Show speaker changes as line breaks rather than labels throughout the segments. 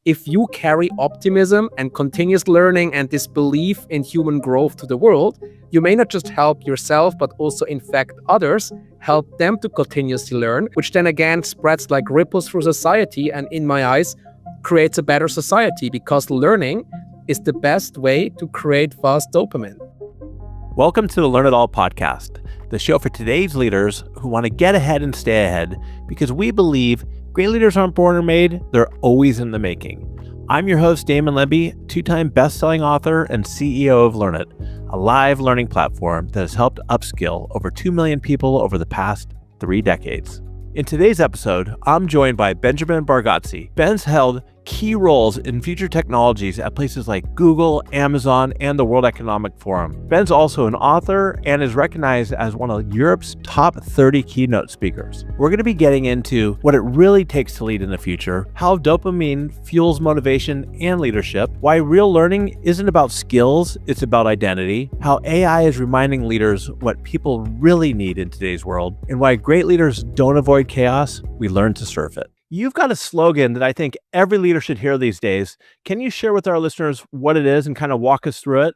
if you carry optimism and continuous learning and this belief in human growth to the world, you may not just help yourself, but also infect others, help them to continuously learn, which then again spreads like ripples through society and, in my eyes, creates a better society, because learning is the best way to create fast dopamine.
Welcome to the Learn It All podcast, the show for today's leaders who want to get ahead and stay ahead, because we believe great leaders aren't born or made, they're always in the making. I'm your host, Damon, two-time best-selling author and CEO of Learn It, a live learning platform that has helped upskill over 2 million people over the past 3 decades. In today's episode, I'm joined by Benjamin Bargetzi. Ben's held key roles in future technologies at places like Google, Amazon, and the World Economic Forum. Ben's also an author and is recognized as one of Europe's top 30 keynote speakers. We're going to be getting into what it really takes to lead in the future, how dopamine fuels motivation and leadership, why real learning isn't about skills, it's about identity, how AI is reminding leaders what people really need in today's world, and why great leaders don't avoid chaos, we learn to surf it. You've got a slogan that I think every leader should hear these days. Can you share with our listeners what it is and kind of walk us through it?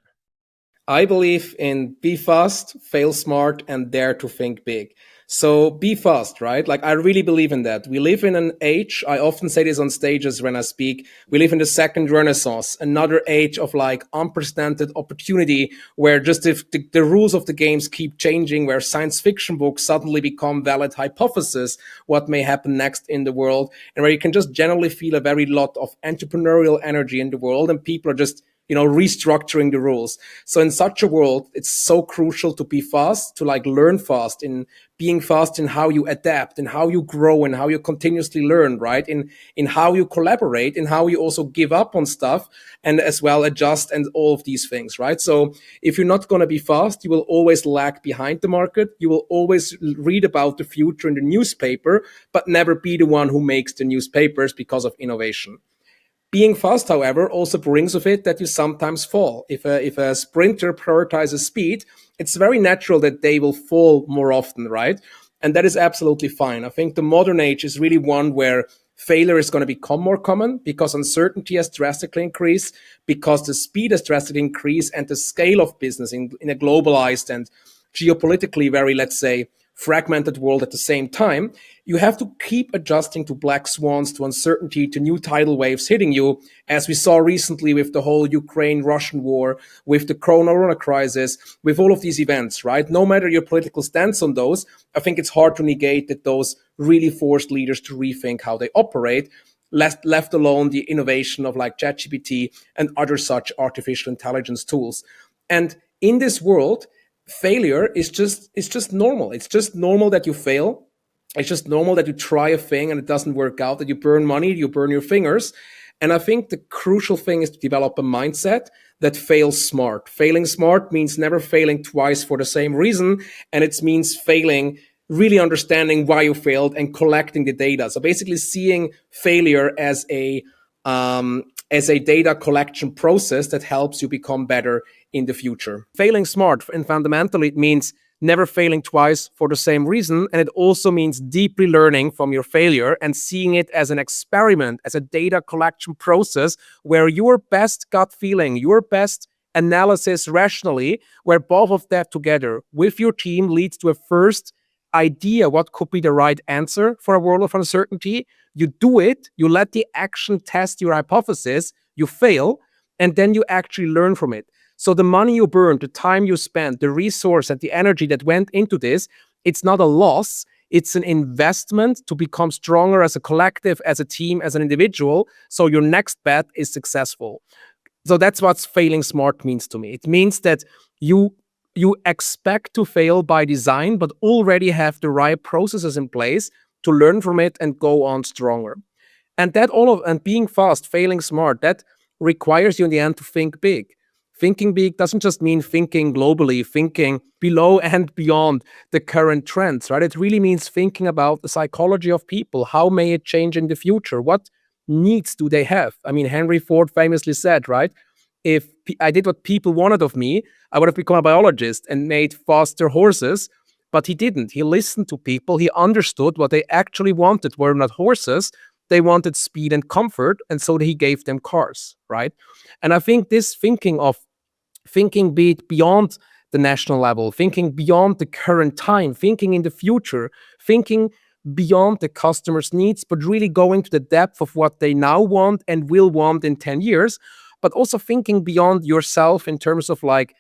I believe in be fast, fail smart, and dare to think big. So be fast, right? Like, I really believe in that. We live in an age, I often say this on stages when I speak, we live in the second renaissance, another age of like unprecedented opportunity, where just if the rules of the games keep changing, where science fiction books suddenly become valid hypotheses, what may happen next in the world, and where you can just generally feel a very lot of entrepreneurial energy in the world, and people are just restructuring the rules. So in such a world, it's so crucial to be fast, to like learn fast, in being fast in how you adapt and how you grow and how you continuously learn, right? In how you collaborate, in how you also give up on stuff and as well adjust and all of these things, right? So if you're not going to be fast, you will always lag behind the market. You will always read about the future in the newspaper, but never be the one who makes the newspapers because of innovation. Being fast, however, also brings with it that you sometimes fall. If a sprinter prioritizes speed, it's very natural that they will fall more often, right? And that is absolutely fine. I think the modern age is really one where failure is going to become more common because uncertainty has drastically increased, because the speed has drastically increased, and the scale of business in a globalized and geopolitically very, let's say, fragmented world at the same time, you have to keep adjusting to black swans, to uncertainty, to new tidal waves hitting you, as we saw recently with the whole Ukraine-Russian war, with the corona crisis, with all of these events, right? No matter your political stance on those, I think it's hard to negate that those really forced leaders to rethink how they operate, left alone the innovation of like ChatGPT and other such artificial intelligence tools. And in this world, failure is just normal. It's just normal that you fail. It's just normal that you try a thing and it doesn't work out, that you burn money, you burn your fingers. And I think the crucial thing is to develop a mindset that fails smart. Failing smart means never failing twice for the same reason. And it means failing, really understanding why you failed and collecting the data. So basically seeing failure as a data collection process that helps you become better in the future. Failing smart, and fundamentally, it means never failing twice for the same reason. And it also means deeply learning from your failure and seeing it as an experiment, as a data collection process where your best gut feeling, your best analysis rationally, where both of that together with your team leads to a first idea what could be the right answer for a world of uncertainty. You do it, you let the action test your hypothesis, you fail, and then you actually learn from it. So the money you burned, the time you spent, the resource and the energy that went into this, it's not a loss, it's an investment to become stronger as a collective, as a team, as an individual, so your next bet is successful. So that's what failing smart means to me. It means that you expect to fail by design, but already have the right processes in place to learn from it and go on stronger. And being fast, failing smart, that requires you in the end to think big. Thinking big doesn't just mean thinking globally, thinking below and beyond the current trends, right? It really means thinking about the psychology of people. How may it change in the future? What needs do they have? I mean, Henry Ford famously said, right? If I did what people wanted of me, I would have become a biologist and made faster horses, but he didn't. He listened to people. He understood what they actually wanted were not horses, they wanted speed and comfort, and so he gave them cars, right? And I think this thinking beyond the national level, thinking beyond the current time, thinking in the future, thinking beyond the customer's needs, but really going to the depth of what they now want and will want in 10 years, but also thinking beyond yourself in terms of like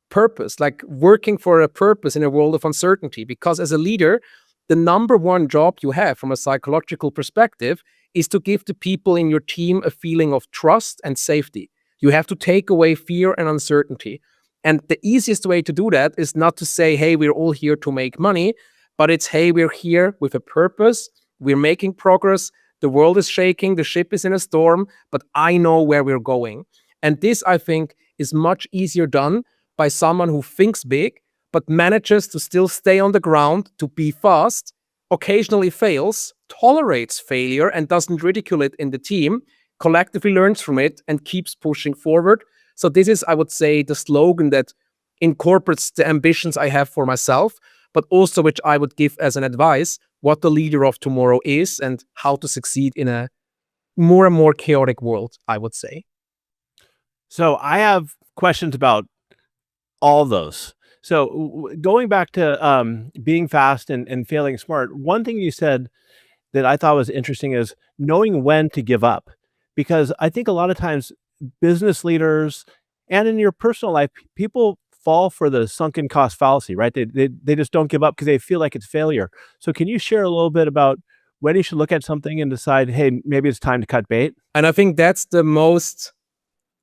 purpose, like working for a purpose in a world of uncertainty. Because as a leader, the number one job you have from a psychological perspective is to give the people in your team a feeling of trust and safety. You have to take away fear and uncertainty. And the easiest way to do that is not to say, hey, we're all here to make money, but it's, hey, we're here with a purpose. We're making progress. The world is shaking. The ship is in a storm, but I know where we're going. And this, I think, is much easier done by someone who thinks big, but manages to still stay on the ground, to be fast, occasionally fails, tolerates failure, and doesn't ridicule it in the team, collectively learns from it, and keeps pushing forward. So this is, I would say, the slogan that incorporates the ambitions I have for myself, but also which I would give as an advice what the leader of tomorrow is and how to succeed in a more and more chaotic world, I would say.
So I have questions about all those. So going back to being fast and failing smart, one thing you said that I thought was interesting is knowing when to give up. Because I think a lot of times business leaders and in your personal life, people fall for the sunken cost fallacy, right? They just don't give up because they feel like it's failure. So can you share a little bit about when you should look at something and decide, hey, maybe it's time to cut bait?
And I think that's the most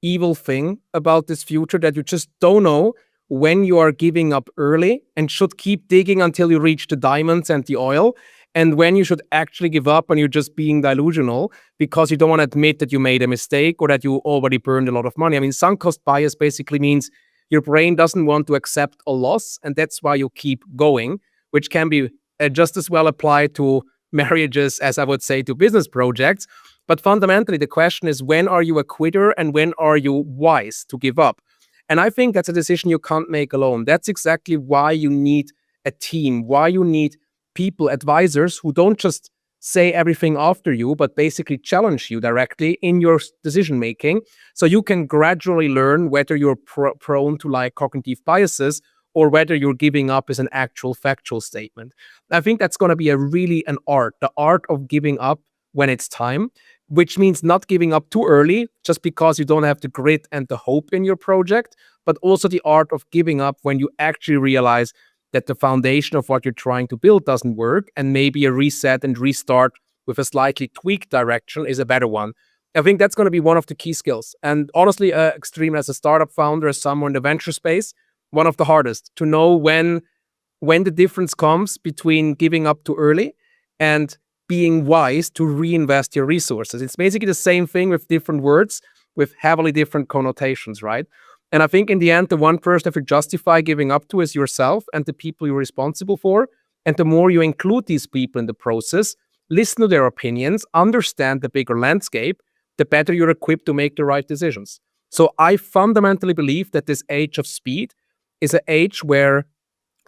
evil thing about this future, that you just don't know when you are giving up early and should keep digging until you reach the diamonds and the oil, and when you should actually give up and you're just being delusional because you don't want to admit that you made a mistake or that you already burned a lot of money. I mean, sunk cost bias basically means your brain doesn't want to accept a loss, and that's why you keep going, which can be just as well applied to marriages as I would say to business projects. But fundamentally, the question is, when are you a quitter and when are you wise to give up? And I think that's a decision you can't make alone. That's exactly why you need a team, why you need people, advisors who don't just say everything after you, but basically challenge you directly in your decision making. So you can gradually learn whether you're prone to like cognitive biases or whether you're giving up is an actual factual statement. I think that's going to be an art, the art of giving up when it's time, which means not giving up too early just because you don't have the grit and the hope in your project, but also the art of giving up when you actually realize that the foundation of what you're trying to build doesn't work, and maybe a reset and restart with a slightly tweaked direction is a better one. I think that's going to be one of the key skills. And honestly, Extreme, as a startup founder, as someone in the venture space, one of the hardest to know when the difference comes between giving up too early and being wise to reinvest your resources. It's basically the same thing with different words, with heavily different connotations, right? And I think in the end, the one person that you justify giving up to is yourself and the people you're responsible for. And the more you include these people in the process, listen to their opinions, understand the bigger landscape, the better you're equipped to make the right decisions. So I fundamentally believe that this age of speed is an age where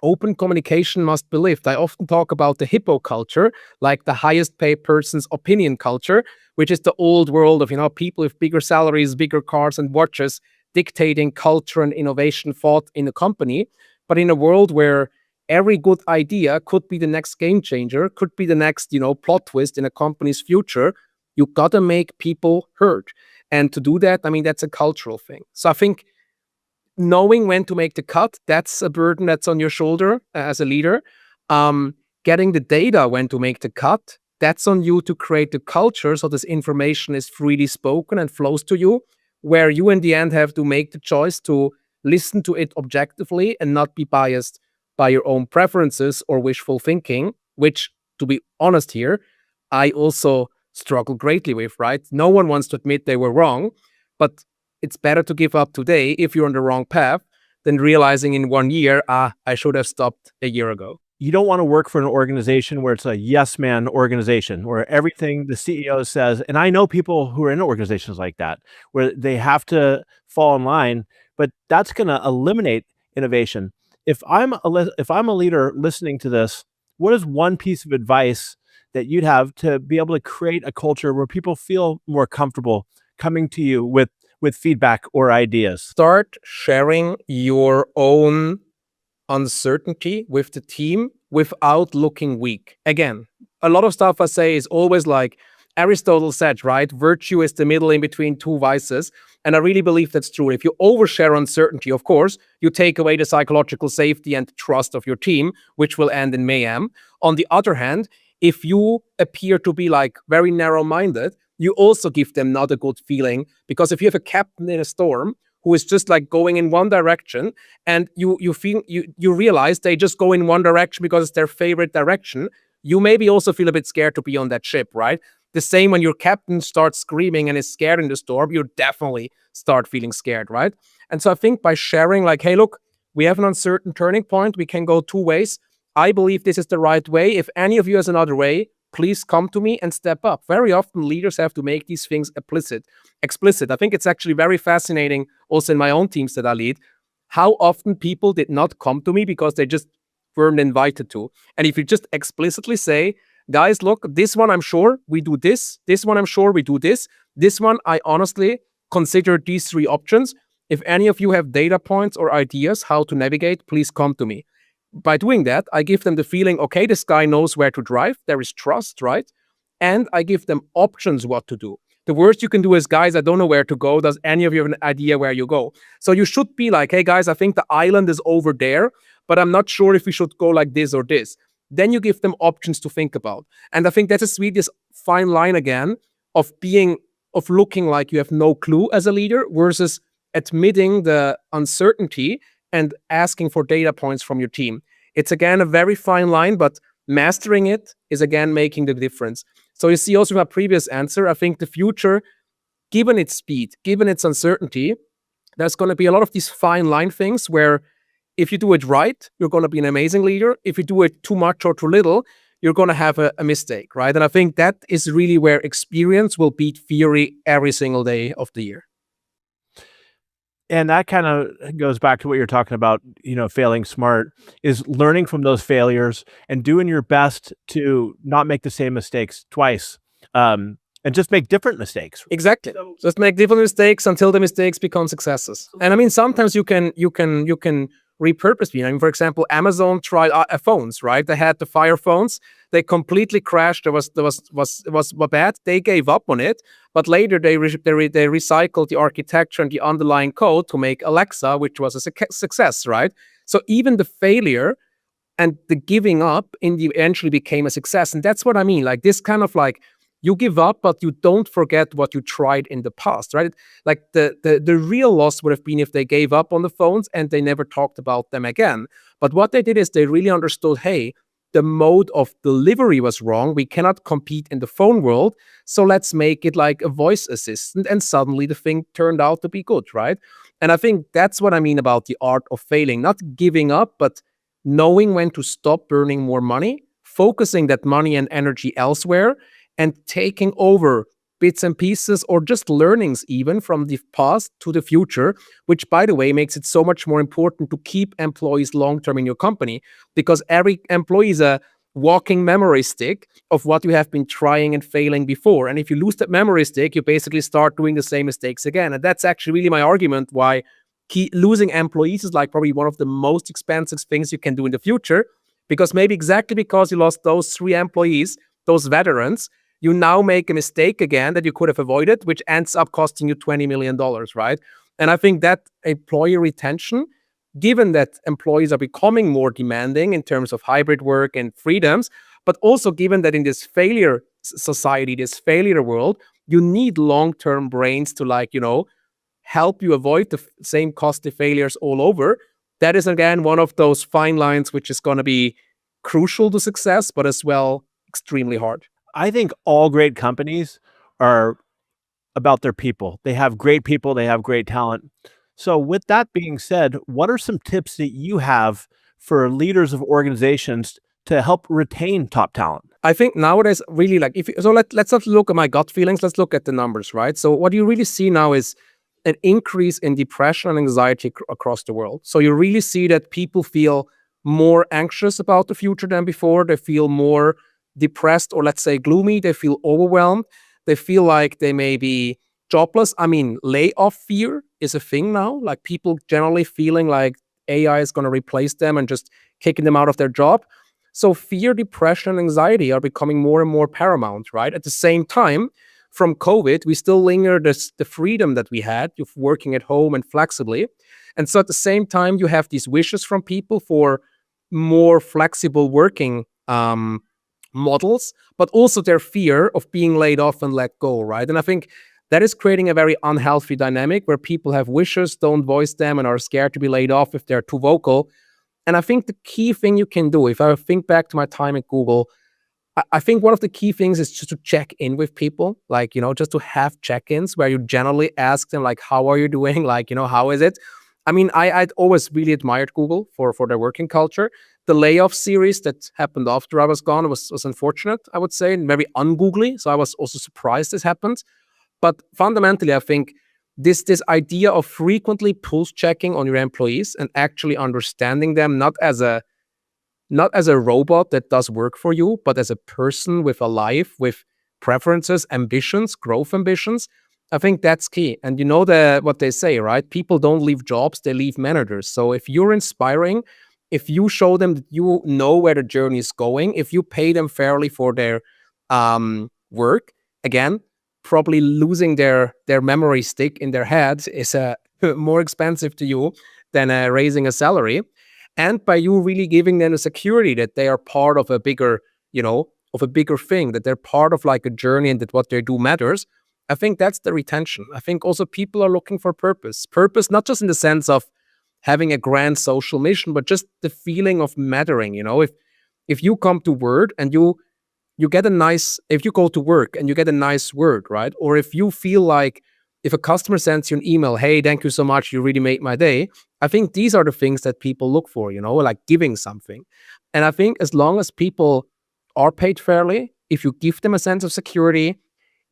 open communication must be lived. I often talk about the hippo culture, like the highest paid person's opinion culture, which is the old world of, people with bigger salaries, bigger cars and watches dictating culture and innovation thought in a company. But in a world where every good idea could be the next game changer, could be the next, plot twist in a company's future, you gotta make people heard. And to do that, I mean, that's a cultural thing. So I think knowing when to make the cut, that's a burden that's on your shoulder as a leader. Getting the data when to make the cut, that's on you to create the culture so this information is freely spoken and flows to you, where you in the end have to make the choice to listen to it objectively and not be biased by your own preferences or wishful thinking, which, to be honest here, I also struggle greatly with, right? No one wants to admit they were wrong, but it's better to give up today if you're on the wrong path than realizing in 1 year, I should have stopped a year ago.
You don't want to work for an organization where it's a yes man organization, where everything the CEO says, and I know people who are in organizations like that, where they have to fall in line, but that's going to eliminate innovation. If I'm a leader listening to this, what is one piece of advice that you'd have to be able to create a culture where people feel more comfortable coming to you with feedback or ideas?
Start sharing your own uncertainty with the team without looking weak. Again, a lot of stuff I say is always like Aristotle said, right? Virtue is the middle in between two vices. And I really believe that's true. If you overshare uncertainty, of course, you take away the psychological safety and trust of your team, which will end in mayhem. On the other hand, if you appear to be like very narrow minded, you also give them not a good feeling, because if you have a captain in a storm who is just like going in one direction, and you realize they just go in one direction because it's their favorite direction, you maybe also feel a bit scared to be on that ship, right? The same when your captain starts screaming and is scared in the storm, you definitely start feeling scared, right? And so I think by sharing, like, hey, look, we have an uncertain turning point, we can go two ways. I believe this is the right way. If any of you has another way, please come to me and step up. Very often leaders have to make these things explicit. I think it's actually very fascinating, also in my own teams that I lead, how often people did not come to me because they just weren't invited to. And if you just explicitly say, guys, look, this one I'm sure we do this one I'm sure we do this one I honestly consider these three options. If any of you have data points or ideas how to navigate, please come to me. By doing that, I give them the feeling, okay, this guy knows where to drive. There is trust, right? And I give them options what to do. The worst you can do is, guys, I don't know where to go. Does any of you have an idea where you go? So you should be like, hey, guys, I think the island is over there, but I'm not sure if we should go like this or this. Then you give them options to think about. And I think that's a sweetest fine line again of looking like you have no clue as a leader versus admitting the uncertainty and asking for data points from your team. It's again a very fine line, but mastering it is again making the difference. So you see also my previous answer, I think the future, given its speed, given its uncertainty, there's going to be a lot of these fine line things where if you do it right, you're going to be an amazing leader. If you do it too much or too little, you're going to have a mistake, right? And I think that is really where experience will beat theory every single day of the year.
And that kind of goes back to what you're talking about, failing smart, is learning from those failures and doing your best to not make the same mistakes twice, and just make different mistakes.
Exactly. Just make different mistakes until the mistakes become successes. And I mean, sometimes you can repurpose me. I mean, for example, Amazon tried phones, right? They had the Fire phones. They completely crashed. It was bad. They gave up on it. But later they recycled the architecture and the underlying code to make Alexa, which was a success, right? So even the failure and the giving up eventually became a success. And that's what I mean. Like this kind of like, you give up, but you don't forget what you tried in the past, right? Like the real loss would have been if they gave up on the phones and they never talked about them again. But what they did is they really understood, hey, the mode of delivery was wrong. We cannot compete in the phone world. So let's make it like a voice assistant. And suddenly the thing turned out to be good, right? And I think that's what I mean about the art of failing, not giving up, but knowing when to stop burning more money, focusing that money and energy elsewhere, and taking over bits and pieces or just learnings even from the past to the future, which, by the way, makes it so much more important to keep employees long-term in your company, because every employee is a walking memory stick of what you have been trying and failing before. And if you lose that memory stick, you basically start doing the same mistakes again. And that's actually really my argument why losing employees is like probably one of the most expensive things you can do in the future, because maybe exactly because you lost those 3 employees, those veterans, you now make a mistake again that you could have avoided, which ends up costing you $20 million, right? And I think that employee retention, given that employees are becoming more demanding in terms of hybrid work and freedoms, but also given that in this failure society, this failure world, you need long-term brains to help you avoid the same costly failures all over. That is, again, one of those fine lines which is going to be crucial to success, but as well extremely hard.
I think all great companies are about their people. They have great people, they have great talent. So with that being said, what are some tips that you have for leaders of organizations to help retain top talent?
I think nowadays really let's not look at my gut feelings, let's look at the numbers, right? So what you really see now is an increase in depression and anxiety across the world. So you really see that people feel more anxious about the future than before. They feel more depressed or let's say gloomy. They feel overwhelmed. They feel like they may be jobless. I mean, layoff fear is a thing now. Like people generally feeling like AI is going to replace them and just kicking them out of their job. So fear, depression, and anxiety are becoming more and more paramount, right? At the same time, from COVID, we still linger the freedom that we had of working at home and flexibly. And so at the same time, you have these wishes from people for more flexible working models, but also their fear of being laid off and let go, right? And I think that is creating a very unhealthy dynamic where people have wishes, don't voice them, and are scared to be laid off if they're too vocal. And I think the key thing you can do, if I think back to my time at Google, I think one of the key things is just to check in with people, like, just to have check-ins where you generally ask them, like, how are you doing? Like, how is it? I mean, I'd always really admired Google for their working culture. The layoff series that happened after I was gone was unfortunate, I would say, and very ungoogly. So I was also surprised this happened. But fundamentally, I think this idea of frequently pulse checking on your employees and actually understanding them not as a robot that does work for you, but as a person with a life, with preferences, ambitions, growth ambitions. I think that's key. And what they say, right? People don't leave jobs, they leave managers. So if you're inspiring, if you show them that you know where the journey is going, if you pay them fairly for their work, again, probably losing their memory stick in their heads is more expensive to you than raising a salary. And by you really giving them the security that they are part of a bigger, thing, that they're part of like a journey and that what they do matters. I think that's the retention. I think also people are looking for purpose. Purpose, not just in the sense of having a grand social mission, but just the feeling of mattering. If you come to work and you get a nice, if you go to work and you get a nice word, right? Or if you feel like if a customer sends you an email, hey, thank you so much, you really made my day. I think these are the things that people look for, like giving something. And I think as long as people are paid fairly, if you give them a sense of security,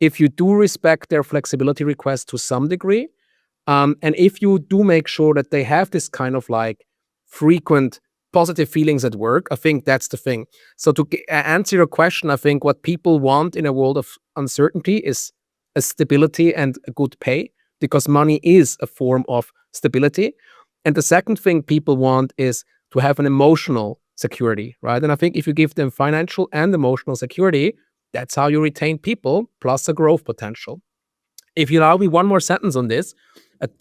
if you do respect their flexibility requests to some degree, and if you do make sure that they have this kind of like frequent positive feelings at work, I think that's the thing. So to answer your question, I think what people want in a world of uncertainty is a stability and a good pay, because money is a form of stability. And the second thing people want is to have an emotional security, right? And I think if you give them financial and emotional security, that's how you retain people, plus a growth potential. If you allow me one more sentence on this,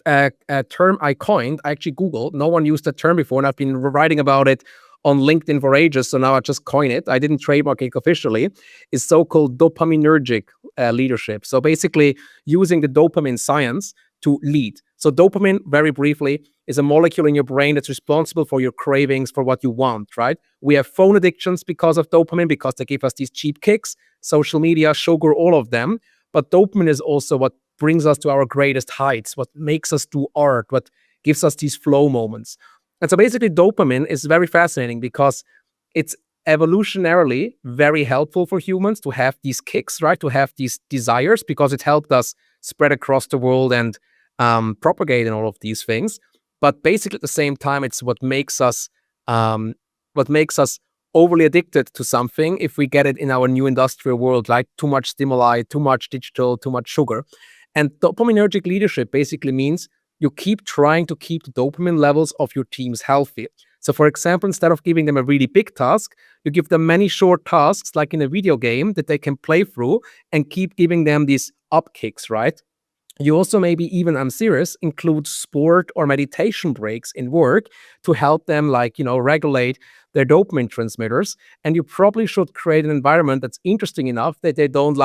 a term I coined, I actually Googled, no one used that term before, and I've been writing about it on LinkedIn for ages, so now I just coin it. I didn't trademark it officially. It's so-called dopaminergic leadership. So basically using the dopamine science to lead. So dopamine, very briefly, is a molecule in your brain that's responsible for your cravings, for what you want, right? We have phone addictions because of dopamine, because they give us these cheap kicks, social media, sugar, all of them. But dopamine is also what brings us to our greatest heights, what makes us do art, what gives us these flow moments. And so basically dopamine is very fascinating because it's evolutionarily very helpful for humans to have these kicks, right? To have these desires, because it helped us spread across the world and propagate and all of these things. But basically at the same time, it's what makes us overly addicted to something if we get it in our new industrial world, like too much stimuli, too much digital, too much sugar. And dopaminergic leadership basically means you keep trying to keep the dopamine levels of your teams healthy. So for example, instead of giving them a really big task, you give them many short tasks, like in a video game, that they can play through and keep giving them these up kicks, right? You also maybe even, I'm serious, include sport or meditation breaks in work to help them regulate their dopamine transmitters. And you probably should create an environment that's interesting enough that they don't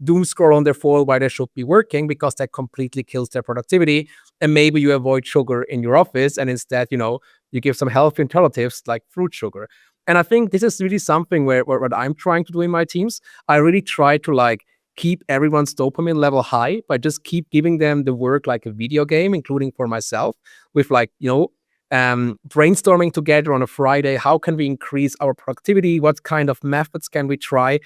doom scroll on their phone while they should be working, because that completely kills their productivity. And maybe you avoid sugar in your office and instead, you give some healthy alternatives like fruit sugar. And I think this is really something where what I'm trying to do in my teams. I really try to keep everyone's dopamine level high by just keep giving them the work like a video game, including for myself, with brainstorming together on a Friday. How can we increase our productivity? What kind of methods can we try?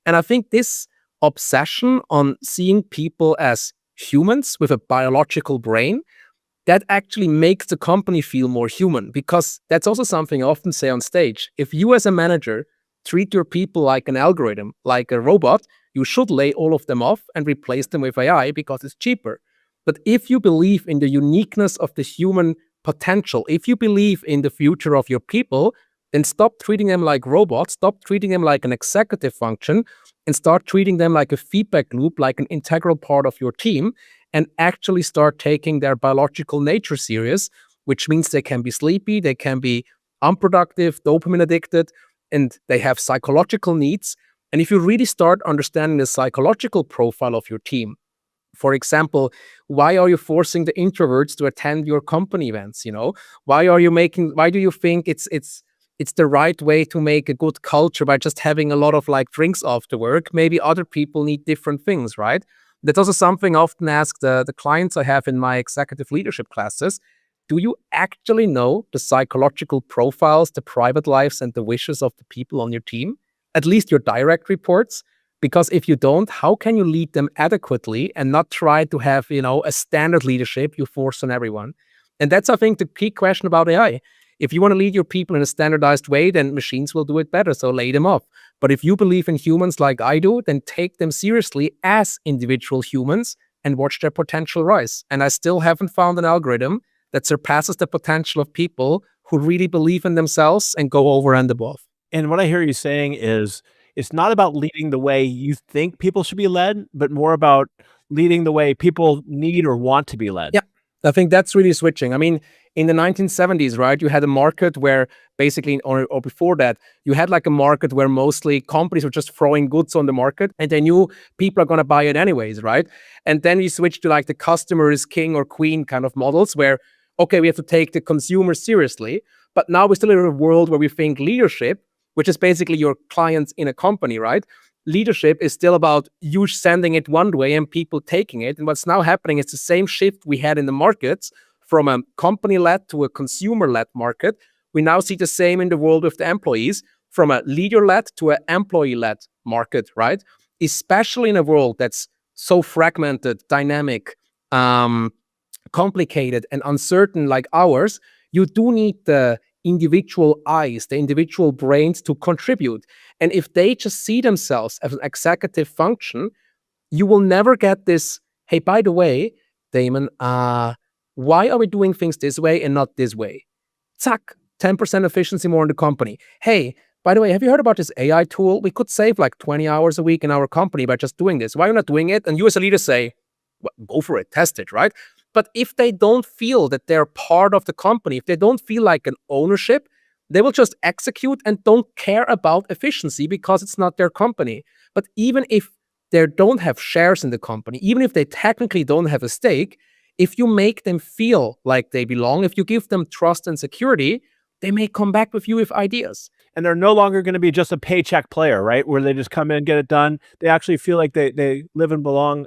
And I think this obsession on seeing people as humans with a biological brain, that actually makes the company feel more human, because that's also something I often say on stage. If you as a manager treat your people like an algorithm, like a robot. You should lay all of them off and replace them with AI because it's cheaper. But if you believe in the uniqueness of the human potential, if you believe in the future of your people, then stop treating them like robots, stop treating them like an executive function, and start treating them like a feedback loop, like an integral part of your team, and actually start taking their biological nature serious, which means they can be sleepy, they can be unproductive, dopamine addicted, and they have psychological needs. And if you really start understanding the psychological profile of your team, for example, why are you forcing the introverts to attend your company events? Why do you think it's the right way to make a good culture by just having a lot of like drinks after work? Maybe other people need different things, right? That's also something I often ask the clients I have in my executive leadership classes. Do you actually know the psychological profiles, the private lives, and the wishes of the people on your team? At least your direct reports? Because if you don't, how can you lead them adequately and not try to have, a standard leadership you force on everyone? And that's, I think, the key question about AI. If you want to lead your people in a standardized way, then machines will do it better. So lay them off. But if you believe in humans like I do, then take them seriously as individual humans and watch their potential rise. And I still haven't found an algorithm that surpasses the potential of people who really believe in themselves and go over and above.
And what I hear you saying is it's not about leading the way you think people should be led, but more about leading the way people need or want to be led.
Yeah, I think that's really switching. I mean, in the 1970s, right, you had a market where basically, or before that, you had like a market where mostly companies were just throwing goods on the market and they knew people are going to buy it anyways, right? And then you switched to like the customer is king or queen kind of models where, okay, we have to take the consumer seriously. But now we're still in a world where we think leadership, which is basically your clients in a company, right? Leadership is still about you sending it one way and people taking it. And what's now happening is the same shift we had in the markets from a company-led to a consumer-led market. We now see the same in the world with the employees, from a leader-led to an employee-led market, right? Especially in a world that's so fragmented, dynamic, complicated, and uncertain like ours, you do need the individual eyes, the individual brains to contribute. And if they just see themselves as an executive function, you will never get this, hey, by the way, Damon, why are we doing things this way and not this way? Zack, 10% efficiency more in the company. Hey, by the way, have you heard about this AI tool? We could save like 20 hours a week in our company by just doing this. Why are you not doing it? And you as a leader say, well, go for it, test it, right? But if they don't feel that they're part of the company, if they don't feel like an ownership, they will just execute and don't care about efficiency because it's not their company. But even if they don't have shares in the company, even if they technically don't have a stake, if you make them feel like they belong, if you give them trust and security, they may come back with you with ideas.
And they're no longer going to be just a paycheck player, right? Where they just come in, get it done. They actually feel like they live and belong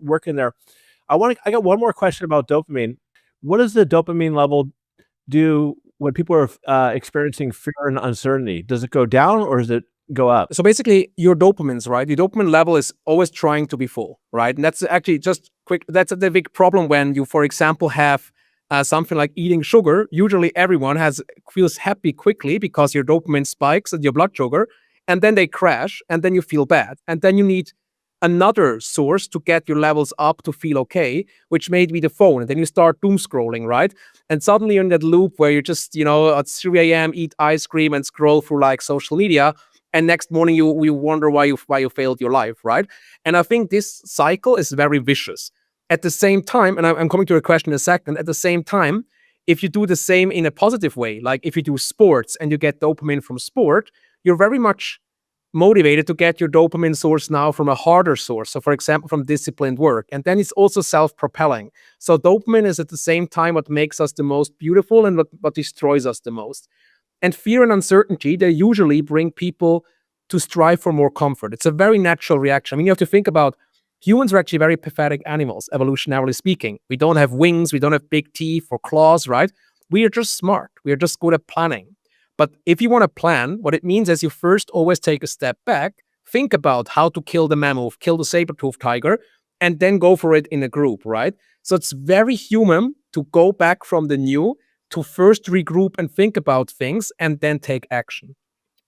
working there. I got one more question about dopamine. What does the dopamine level do when people are experiencing fear and uncertainty? Does it go down or does it go up?
So basically, your dopamines, right? Your dopamine level is always trying to be full, right? And that's actually just quick. That's the big problem when you, for example, have something like eating sugar. Usually, everyone feels happy quickly because your dopamine spikes and your blood sugar, and then they crash, and then you feel bad, and then you need another source to get your levels up to feel okay, which may be the phone. And then you start doom scrolling, right? And suddenly you're in that loop where you just, at 3 a.m. eat ice cream and scroll through like social media. And next morning you wonder why you failed your life, right? And I think this cycle is very vicious. At the same time, and I'm coming to your question in a second, at the same time, if you do the same in a positive way, like if you do sports and you get dopamine from sport, you're very much motivated to get your dopamine source now from a harder source. So for example, from disciplined work. And then it's also self-propelling. So dopamine is at the same time what makes us the most beautiful and what destroys us the most. And fear and uncertainty, they usually bring people to strive for more comfort. It's a very natural reaction. I mean, you have to think about humans are actually very pathetic animals, evolutionarily speaking. We don't have wings, we don't have big teeth or claws, right? We are just smart. We are just good at planning. But if you want to plan, what it means is you first always take a step back, think about how to kill the mammoth, kill the saber-toothed tiger, and then go for it in a group, right? So it's very human to go back from the new, to first regroup and think about things, and then take action.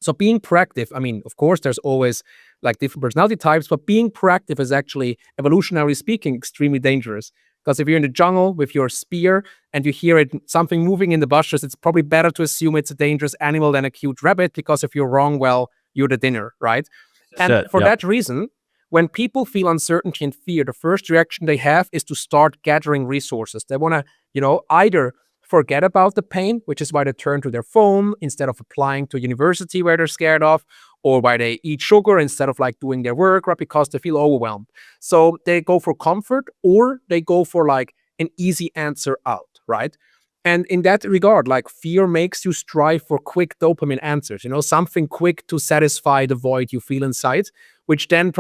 So being proactive, I mean, of course, there's always like different personality types, but being proactive is actually, evolutionarily speaking, extremely dangerous. Because if you're in the jungle with your spear and you hear something moving in the bushes, it's probably better to assume it's a dangerous animal than a cute rabbit, because if you're wrong, well, you're the dinner, right?
That's
And
it.
for
Yep.
that reason, when people feel uncertainty and fear, the first reaction they have is to start gathering resources. They want to, either forget about the pain, which is why they turn to their phone instead of applying to university where they're scared of, or why they eat sugar instead of like doing their work, right? Because they feel overwhelmed. So they go for comfort, or they go for like an easy answer out, right? And in that regard, like fear makes you strive for quick dopamine answers, something quick to satisfy the void you feel inside, which then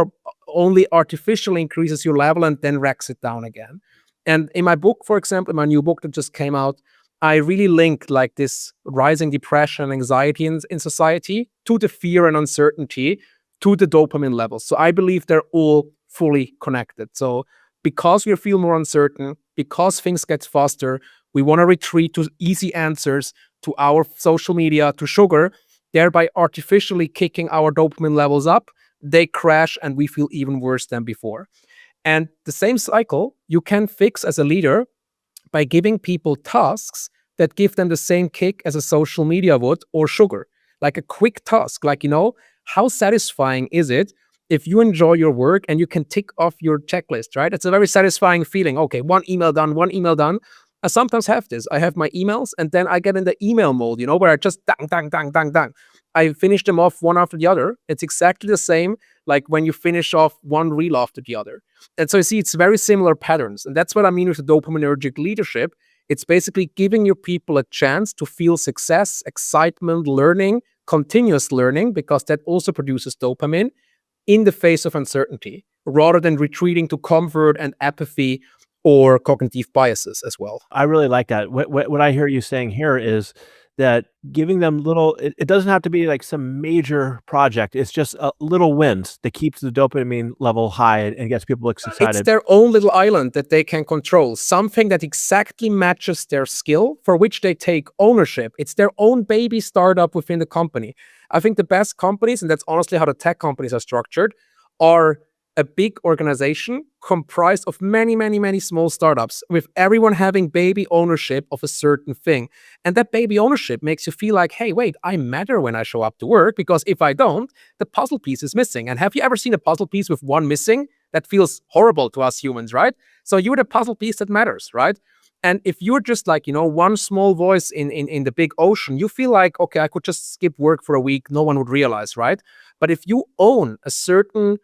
only artificially increases your level and then racks it down again. And in my book, for example, in my new book that just came out, I really link like this rising depression and anxiety in society to the fear and uncertainty to the dopamine levels. So I believe they're all fully connected. So because we feel more uncertain, because things get faster, we want to retreat to easy answers, to our social media, to sugar, thereby artificially kicking our dopamine levels up. They crash and we feel even worse than before. And the same cycle you can fix as a leader by giving people tasks that give them the same kick as a social media would or sugar. Like a quick task, like, how satisfying is it if you enjoy your work and you can tick off your checklist, right? It's a very satisfying feeling. Okay, one email done, one email done. I sometimes have this. I have my emails and then I get in the email mode, where I just dang, dang, dang, dang, dang. I finish them off one after the other. It's exactly the same like when you finish off one reel after the other. And so you see, it's very similar patterns. And that's what I mean with the dopaminergic leadership. It's basically giving your people a chance to feel success, excitement, learning, continuous learning, because that also produces dopamine in the face of uncertainty, rather than retreating to comfort and apathy or cognitive biases as well.
I really like that. What I hear you saying here is that giving them it doesn't have to be like some major project. It's just little wins that keeps the dopamine level high and gets people
It's
excited.
their own little island that they can control, something that exactly matches their skill, for which they take ownership. It's their own baby startup within the company. I think the best companies, and that's honestly how the tech companies are structured, are a big organization comprised of many, many, many small startups, with everyone having baby ownership of a certain thing. And that baby ownership makes you feel like, hey, wait, I matter when I show up to work, because if I don't, the puzzle piece is missing. And have you ever seen a puzzle piece with one missing? That feels horrible to us humans, right? So you're the puzzle piece that matters, right? And if you're just like, one small voice in the big ocean, you feel like, okay, I could just skip work for a week. No one would realize, right? But if you own a certain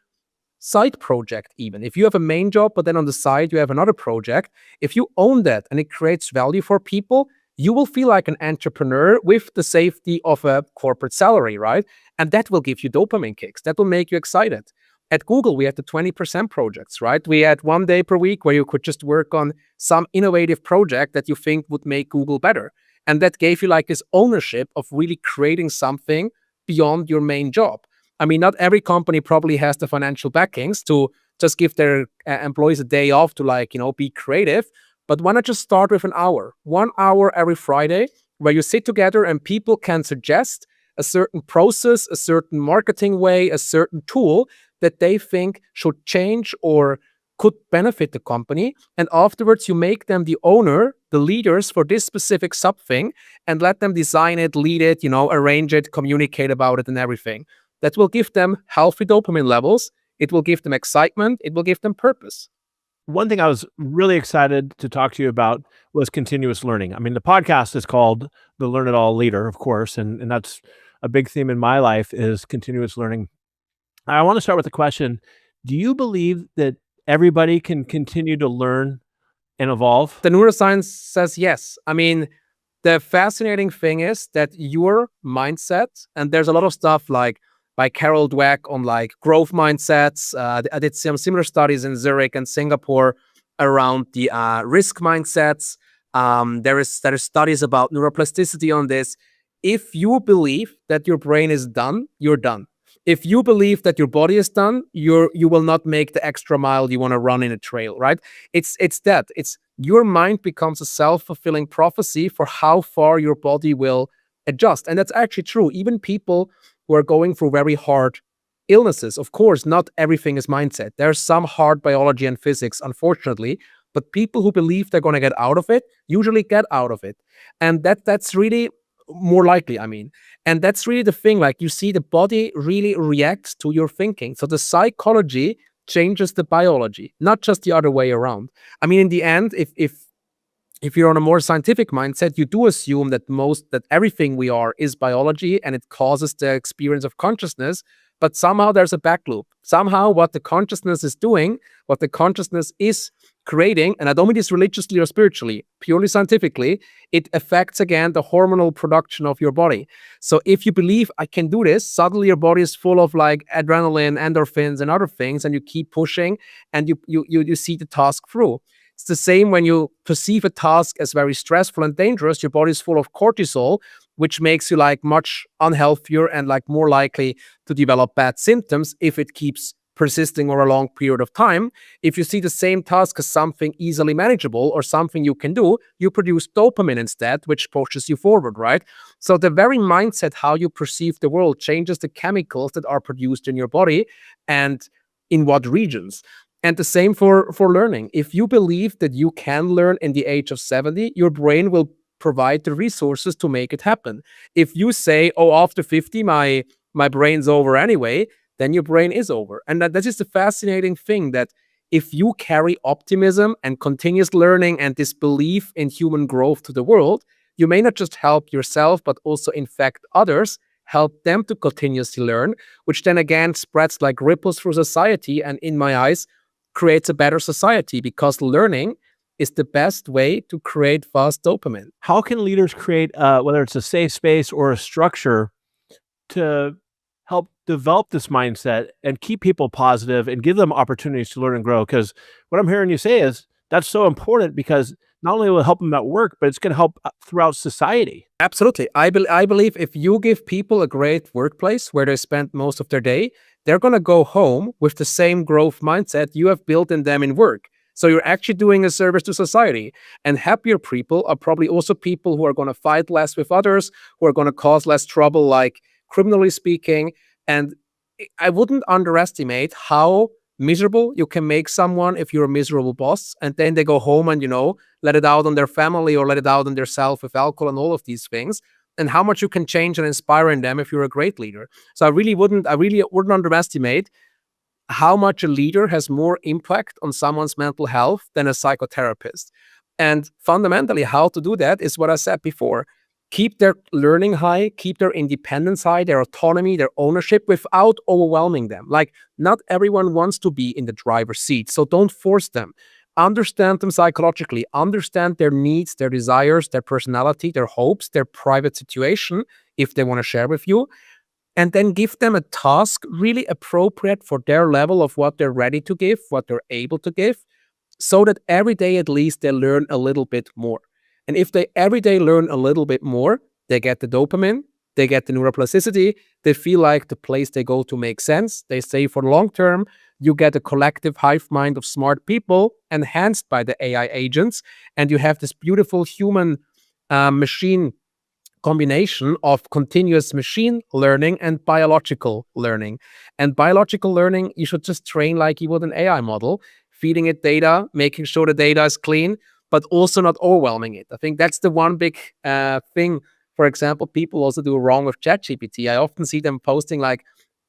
side project, even if you have a main job, but then on the side you have another project, if you own that and it creates value for people, you will feel like an entrepreneur with the safety of a corporate salary, right? And that will give you dopamine kicks. That will make you excited. At Google, we had the 20% projects, right? We had 1 day per week where you could just work on some innovative project that you think would make Google better. And that gave you like this ownership of really creating something beyond your main job. I mean, not every company probably has the financial backings to just give their employees a day off to be creative. But why not just start with an hour, 1 hour every Friday, where you sit together and people can suggest a certain process, a certain marketing way, a certain tool that they think should change or could benefit the company. And afterwards, you make them the owner, the leaders for this specific something, and let them design it, lead it, arrange it, communicate about it and everything. That will give them healthy dopamine levels. It will give them excitement. It will give them purpose.
One thing I was really excited to talk to you about was continuous learning. I mean, the podcast is called The Learn It All Leader, of course, and that's a big theme in my life is continuous learning. I want to start with a question. Do you believe that everybody can continue to learn and evolve?
The neuroscience says yes. I mean, the fascinating thing is that your mindset, and there's a lot of stuff like by Carol Dweck on like growth mindsets. I did some similar studies in Zurich and Singapore around the risk mindsets. There is studies about neuroplasticity on this. If you believe that your brain is done, you're done. If you believe that your body is done, you will not make the extra mile you want to run in a trail, right? It's that. It's your mind becomes a self-fulfilling prophecy for how far your body will adjust. And that's actually true. Even people who are going through very hard illnesses. Of course, not everything is mindset. There's some hard biology and physics, unfortunately, but people who believe they're going to get out of it usually get out of it. And that's really more likely, I mean. And that's really the thing. Like, you see, the body really reacts to your thinking. So the psychology changes the biology, not just the other way around. I mean, in the end, if you're on a more scientific mindset, you do assume that everything we are is biology and it causes the experience of consciousness. But somehow there's a back loop. Somehow what the consciousness is doing, what the consciousness is creating, and I don't mean this religiously or spiritually, purely scientifically, it affects again the hormonal production of your body. So if you believe I can do this, suddenly your body is full of like adrenaline, endorphins, and other things, and you keep pushing and you see the task through. It's the same when you perceive a task as very stressful and dangerous, your body is full of cortisol, which makes you like much unhealthier and like more likely to develop bad symptoms if it keeps persisting over a long period of time. If you see the same task as something easily manageable or something you can do, you produce dopamine instead, which pushes you forward, right? So the very mindset, how you perceive the world, changes the chemicals that are produced in your body and in what regions. And the same for learning. If you believe that you can learn in the age of 70, your brain will provide the resources to make it happen. If you say, oh, after 50, my brain's over anyway, then your brain is over. And that is the fascinating thing, that if you carry optimism and continuous learning and this belief in human growth to the world, you may not just help yourself, but also infect others, help them to continuously learn, which then again spreads like ripples through society, and in my eyes, creates a better society, because learning is the best way to create fast dopamine.
How can leaders create, whether it's a safe space or a structure, to help develop this mindset and keep people positive and give them opportunities to learn and grow? Because what I'm hearing you say is that's so important, because not only will it help them at work, but it's going to help throughout society.
Absolutely. I believe if you give people a great workplace where they spend most of their day, they're going to go home with the same growth mindset you have built in them in work. So you're actually doing a service to society. And happier people are probably also people who are going to fight less with others, who are going to cause less trouble, like criminally speaking. And I wouldn't underestimate how miserable you can make someone if you're a miserable boss, and then they go home and, let it out on their family or let it out on their self with alcohol and all of these things, and how much you can change and inspire in them if you're a great leader. So I really wouldn't underestimate how much a leader has more impact on someone's mental health than a psychotherapist. And fundamentally, how to do that is what I said before. Keep their learning high, keep their independence high, their autonomy, their ownership, without overwhelming them. Like, not everyone wants to be in the driver's seat, so don't force them. Understand them psychologically, understand their needs, their desires, their personality, their hopes, their private situation, if they want to share with you, and then give them a task really appropriate for their level of what they're ready to give, what they're able to give, so that every day at least they learn a little bit more. And if they every day learn a little bit more, they get the dopamine, they get the neuroplasticity, they feel like the place they go to makes sense, they stay for the long term, you get a collective hive mind of smart people enhanced by the AI agents, and you have this beautiful human machine combination of continuous machine learning and biological learning. And biological learning, you should just train like you would an AI model, feeding it data, making sure the data is clean, but also not overwhelming it. I think that's the one big thing, for example, people also do wrong with ChatGPT. I often see them posting like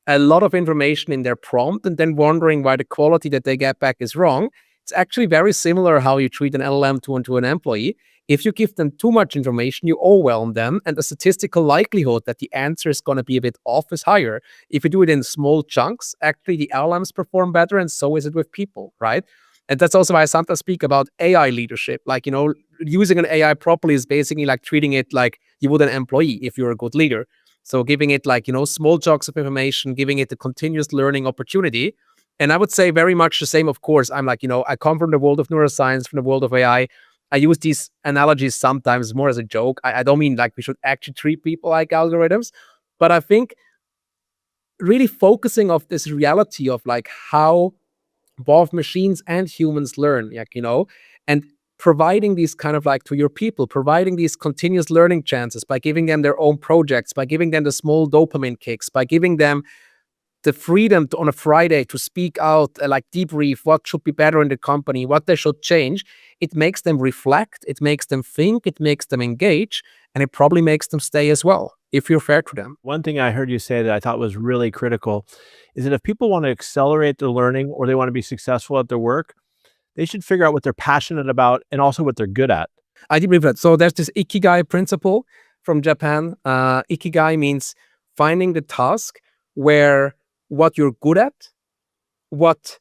a lot of information in their prompt and then wondering why the quality that they get back is wrong. It's actually very similar how you treat an LLM to an employee. If you give them too much information, you overwhelm them, and the statistical likelihood that the answer is going to be a bit off is higher. If you do it in small chunks, actually the LLMs perform better, and so is it with people, right? And that's also why I sometimes speak about AI leadership. Like, using an AI properly is basically like treating it like you would an employee if you're a good leader. So giving it like, small chunks of information, giving it a continuous learning opportunity. And I would say very much the same, of course. I'm like, I come from the world of neuroscience, from the world of AI. I use these analogies sometimes more as a joke. I don't mean like we should actually treat people like algorithms, but I think really focusing of this reality of like how both machines and humans learn, and providing these kind of like to your people, providing these continuous learning chances by giving them their own projects, by giving them the small dopamine kicks, by giving them the freedom to, on a Friday, to speak out, like debrief what should be better in the company, what they should change. It makes them reflect, it makes them think, it makes them engage, and it probably makes them stay as well, if you're fair to them.
One thing I heard you say that I thought was really critical is that if people want to accelerate their learning or they want to be successful at their work, they should figure out what they're passionate about and also what they're good at.
I do believe that. So there's this Ikigai principle from Japan. Ikigai means finding the task where what you're good at, what